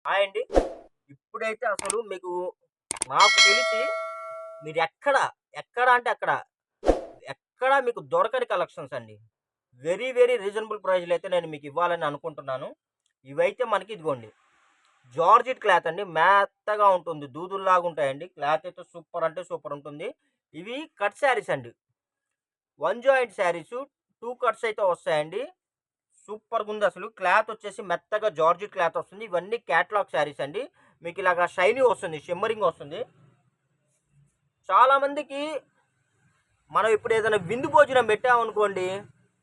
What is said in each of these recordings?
Hi అండి. ఇప్పుడైతే అసలు మీకు నాకు తెలిసి మీరెక్కడ, ఎక్కడ అంటే అక్కడ, ఎక్కడ మీకు దొరకని కలెక్షన్స్ అండి. వెరీ, వెరీ రీజనబుల్ ప్రైస్‌లో అయితే నేను మీకు ఇవ్వాలని అనుకుంటున్నాను. ఇవైతే మనకి ఇదిగోండి జార్జెట్ క్లాత్ అండి. మెత్తగా ఉంటుంది. దూదుల్లాగా ఉంటాయండి. క్లాత్ అయితే సూపర్ అంటే సూపర్ ఉంటుంది. ఇవి కట్ శారీస్ అండి. వన్ జాయింట్ శారీసు 2 కట్స్ అయితే వస్తాయండి. సూపర్‌గుందసలు. క్లాతొచ్చేసి మెత్తగా జార్జెట్ క్లాతొస్తుంది. ఇవన్నీ క్యాటలాగ్ శారీస్ అండి. మీకిలాగా షైనీ వస్తుంది. షిమ్మరింగ్ వస్తుంది. చాలా మందికి మనం ఇప్పుడు ఏదైనా విందు భోజనం పెట్టామనుకోండి,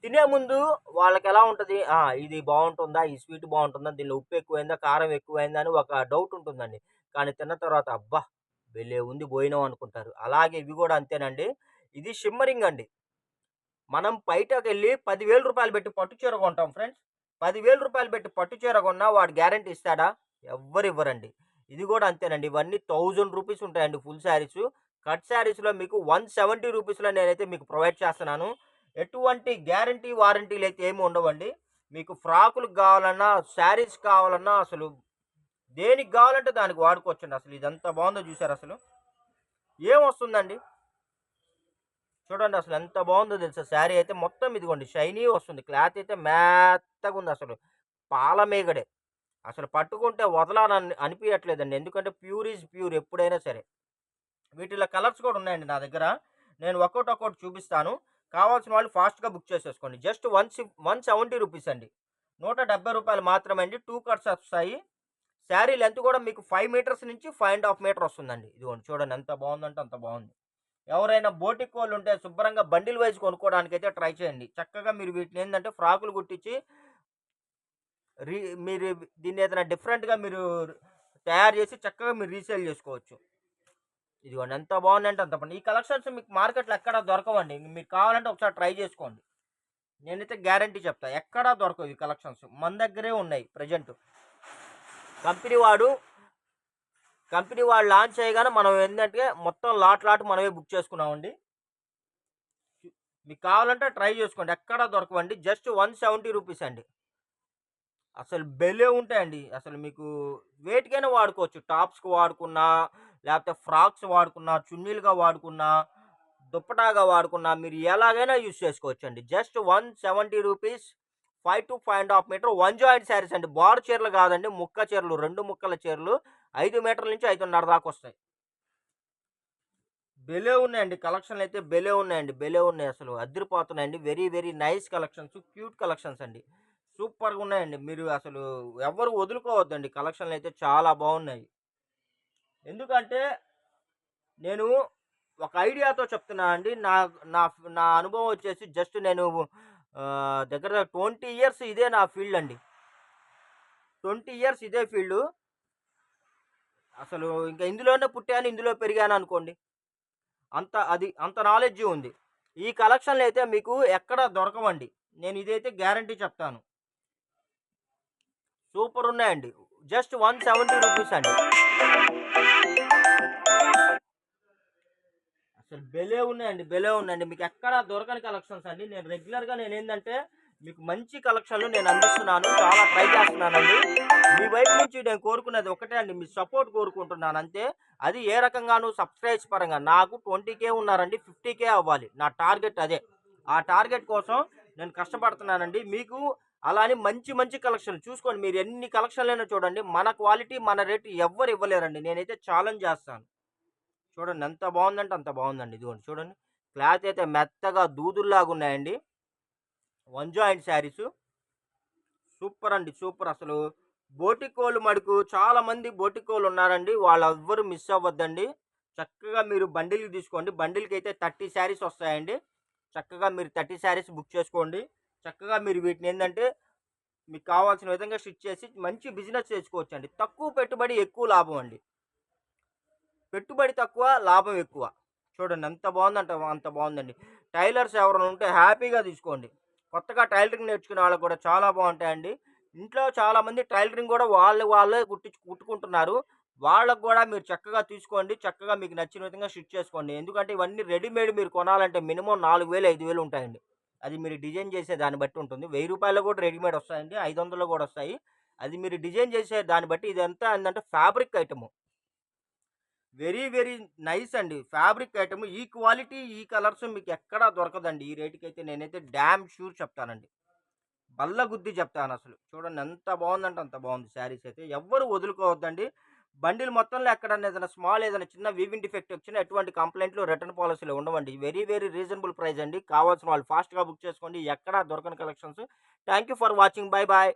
తినే ముందు వాళ్ళకెలా ఉంటది? ఇది బావుంటుందా? ఈ స్వీట్ బావుంటుందా? దీనిలో ఉప్పు ఎక్కువైందా? కారం ఎక్కువైందా? అని ఒక డౌట్ ఉంటుందండి. కానీ తిన్న తర్వాత అబ్బా! భలే ఉంది భోజనం అనుకుంటారు. అలాగే ఇవి గూడా అంతేనండి. ఇది షిమ్మరింగ్ అండి. మనం బయటకెళ్ళి రూ. 10,000 పెట్టి పట్టు చీర కొంటాం ఫ్రెండ్స్. రూ. 10,000 పెట్టి పట్టు చీర కొన్నా వాడు గ్యారంటీ ఇస్తాడా? ఎవ్వరివ్వరండి. ఇది గూడా అంతేనండి. ఇవన్నీ రూ. 1000 ఉంటాయండి ఫుల్ శారీసు. కట్ శారీస్‌లో మీకు రూ. 170లో నేనైతే మీకు ప్రొవైడ్ చేస్తున్నాను. ఎటువంటి గ్యారంటీ, వారంటీలైతే ఏమి ఉండవండి. మీకు ఫ్రాకులకు గావాలన్నా, శారీస్ కావాలన్నా అసలు దేనికి గావాలంటే దానికి వాడుకోవచ్చండి. అసలు ఇదెంత బావుందో జూసారసలు. ఏమొస్తుందండి? చూడండి అసలు ఎంత బాగుందో తెలుసా శారీ అయితే మొత్తం ఇదిగోండి షైనీ వస్తుంది. క్లాత్ అయితే మెత్తగుందసలు. పాల మీగడే. అసలు పట్టుకుంటే వదలాలని అనిపియట్లేదండి. ఎందుకంటే ప్యూర్ ఈజ్ ప్యూర్ ఎప్పుడైనా సరే. వీటిలో కలర్స్ కూడా ఉన్నాయండి నా దగ్గర. నేను ఒక్కోటొక్కోటి చూపిస్తాను. కావాల్సిన వాళ్ళు ఫాస్ట్‌గా బుక్ చేసేసుకోండి. జస్ట్ రూ. 170 అండి. రూ. 170 మాత్రమే అండి. 2 కట్స్ వస్తాయి. శారీ లెంత్ కూడా మీకు 5 మీటర్స్ నుంచి 5 ½ మీటర్ వస్తుందండి. ఇదిగోండి చూడండి ఎంత బాగుందంటే అంత బాగుంది. ఎవరైనా బోటికోళ్ళుంటే శుభ్రంగా బండిల్ వైస్ కొనుక్కోవడానికైతే ట్రై చేయండి. చక్కగా మీరు వీటినేందంటే ఫ్రాకులు కుట్టించి రీ మీరు దీన్నేదైనా డిఫరెంట్‌గా మీరు తయారు చేసి చక్కగా మీరు రీసేల్ చేసుకోవచ్చు. ఇదిగోండి ఎంత బాగుందంటే అంత బాగుంది. ఈ కలెక్షన్స్ మీకు మార్కెట్‌లో ఎక్కడా దొరకవండి. మీకు కావాలంటే ఒకసారి ట్రై చేసుకోండి. నేనైతే గ్యారంటీ చెప్తా. ఎక్కడా దొరకవు ఈ కలెక్షన్స్. మన దగ్గరే ఉన్నాయి ప్రెజెంట్. కంపెనీ వాడు కంపెనీ వాడు లాంచ్ చేయగానే మనం ఏందంటే మొత్తం లాట్ మనమే బుక్ చేసుకున్నామండి. మీకు కావాలంటే ట్రై చేసుకోండి. ఎక్కడా దొరకవండి. జస్ట్ రూ. 170 అండి. అసలు భలే ఉంటాయండి. అసలు మీకు వేటికైనా వాడుకోవచ్చు. టాప్స్‌కి వాడుకున్నా, లేపోతే ఫ్రాక్స్ వాడుకున్నా, చున్నీలుగా వాడుకున్నా, దుప్పటాగా వాడుకున్నా, మీరు ఎలాగైనా యూజ్ చేసుకోవచ్చండి. జస్ట్ రూ. 170 5-5 ½ మీటర్ వన్ జాయింట్ శారీస్ అండి. బారు చీరలు కాదండి. ముక్క చీరలు, 2 ముక్కల చీరలు 5 మీటర్ల నుంచి 5:30 దాకొస్తాయి. భలే ఉన్నాయండి. కలెక్షన్‌లయితే భలే ఉన్నాయండి. భలే ఉన్నాయి అసలు. అదిరిపోతున్నాయండి. Very, very nice collections. Cute collections అండి. సూపర్‌గున్నాయండి. మీరు అసలు ఎవ్వరు వదులుకోవద్దండి. కలెక్షన్‌లయితే చాలా బాగున్నాయి. ఎందుకంటే నేను ఒక ఐడియాతో చెప్తున్నానండి. నా నా నా అనుభవం వచ్చేసి జస్ట్ నేను దగ్గర 20 ఇయర్స్ ఇదే నా ఫీల్డ్ అండి. 20 ఇయర్స్ ఇదే ఫీల్డు. అసలు ఇంక ఇందులోనే పుట్టాను, ఇందులో పెరిగాననుకోండి. అంత నాలెడ్జి ఉంది. ఈ కలెక్షన్‌లయితే మీకు ఎక్కడ దొరకవండి. నేను ఇదైతే గ్యారంటీ చెప్తాను. సూపరున్నాయండి. జస్ట్ రూ. 170 అండి. అసలు భలే ఉన్నాయండి. భలే ఉన్నాయండి. మీకెక్కడా దొరకని కలెక్షన్స్ అండి. నేను రెగ్యులర్‌గా నేనేందంటే మీకు మంచి కలెక్షన్‌లు నేను అందిస్తున్నాను. చాలా ట్రై చేస్తున్నానండి. మీ వైపు నుంచి నేను కోరుకున్నది ఒకటే అండి. మీ సపోర్ట్ కోరుకుంటున్నాను అంతే. అది ఏ రకంగాను సబ్‌స్క్రైబ్స్ పరంగా. నాకు 20,000 ఉన్నారండి. 50,000 అవ్వాలి. నా టార్గెట్ అదే. ఆ టార్గెట్ కోసం నేను కష్టపడుతున్నానండి. మీకు అలా అని మంచి మంచి కలెక్షన్‌లు చూసుకోండి. మీరు ఎన్ని కలెక్షన్‌లైనా చూడండి. మన క్వాలిటీ, మన రేట్ ఎవ్వరు ఇవ్వలేరండి. నేనైతే ఛాలెంజ్ చేస్తాను. చూడండి ఎంత బాగుందంటే అంత బాగుందండి. ఇదిగోండి చూడండి. క్లాత్ అయితే మెత్తగా దూదుల్లాగున్నాయండి. One joint saris. సూపర్ అండి. సూపర్ అసలు. బోటికోళ్ళు మటుకు చాలా మంది బోటికోళ్ళున్నారండి. వాళ్ళెవ్వరు మిస్ అవ్వద్దండి. చక్కగా మీరు బండిల్‌కి తీసుకోండి. బండిల్‌కైతే 30 శారీస్ వస్తాయండి. చక్కగా మీరు 30 శారీస్ బుక్ చేసుకోండి. చక్కగా మీరు వీటినేందంటే మీకు కావాల్సిన విధంగా స్టిచ్ చేసి మంచి బిజినెస్ చేసుకోవచ్చండి. తక్కువ పెట్టుబడి ఎక్కువ లాభం అండి. పెట్టుబడి తక్కువ, లాభం ఎక్కువ. చూడండి ఎంత బావుందంటే అంత బావుందండి. టైలర్స్ ఎవరైనా ఉంటే హ్యాపీగా తీసుకోండి. కొత్తగా టైలరింగ్ నేర్చుకునే వాళ్ళకి కూడా చాలా బావుంటాయండి. ఇంట్లో చాలామంది టైలరింగ్ గూడా వాళ్ళే కుట్టుకుంటున్నారు. వాళ్ళకి గూడా మీరు చక్కగా తీసుకోండి. చక్కగా మీకు నచ్చిన విధంగా స్టిచ్ చేసుకోండి. ఎందుకంటే ఇవన్నీ రెడీమేడ్ మీరు కొనాలంటే మినిమమ్ 4000, 5000 ఉంటాయండి. అది మీరు డిజైన్ చేసే దాన్ని బట్టి ఉంటుంది. రూ. 1000 కూడా రెడీమేడ్ వస్తాయండి. 500 కూడా వస్తాయి. అది మీరు డిజైన్ చేసే దాన్ని బట్టి ఇదంతా ఏందంటే fabric item. Very, very nice అండి. Fabric item. ఈ క్వాలిటీ, ఈ కలర్స్ మీకెక్కడా దొరకదండి. ఈ రేట్‌కైతే నేనైతే డామ్ షూర్ చెప్తానండి. బల్ల గుద్ది చెప్తానసలు. చూడండి ఎంత బావుందంటే అంత బావుంది శారీస్ అయితే. ఎవ్వరు వదులుకోవద్దండి. బండిల్ మొత్తంలో ఎక్కడన్నా ఏదైనా స్మాల్ ఏదైనా చిన్న వీవింగ్ డిఫెక్ట్ వచ్చినా ఎటువంటి కంప్లెయింట్లు, రిటర్న్ పాలిసీలు ఉండవండి. వెరీ, వెరీ రీజనబుల్ ప్రైస్ అండి. కావాల్సిన వాళ్ళు ఫాస్ట్‌గా బుక్ చేసుకోండి. ఎక్కడా దొరకని collections. Thank you for watching. By, by.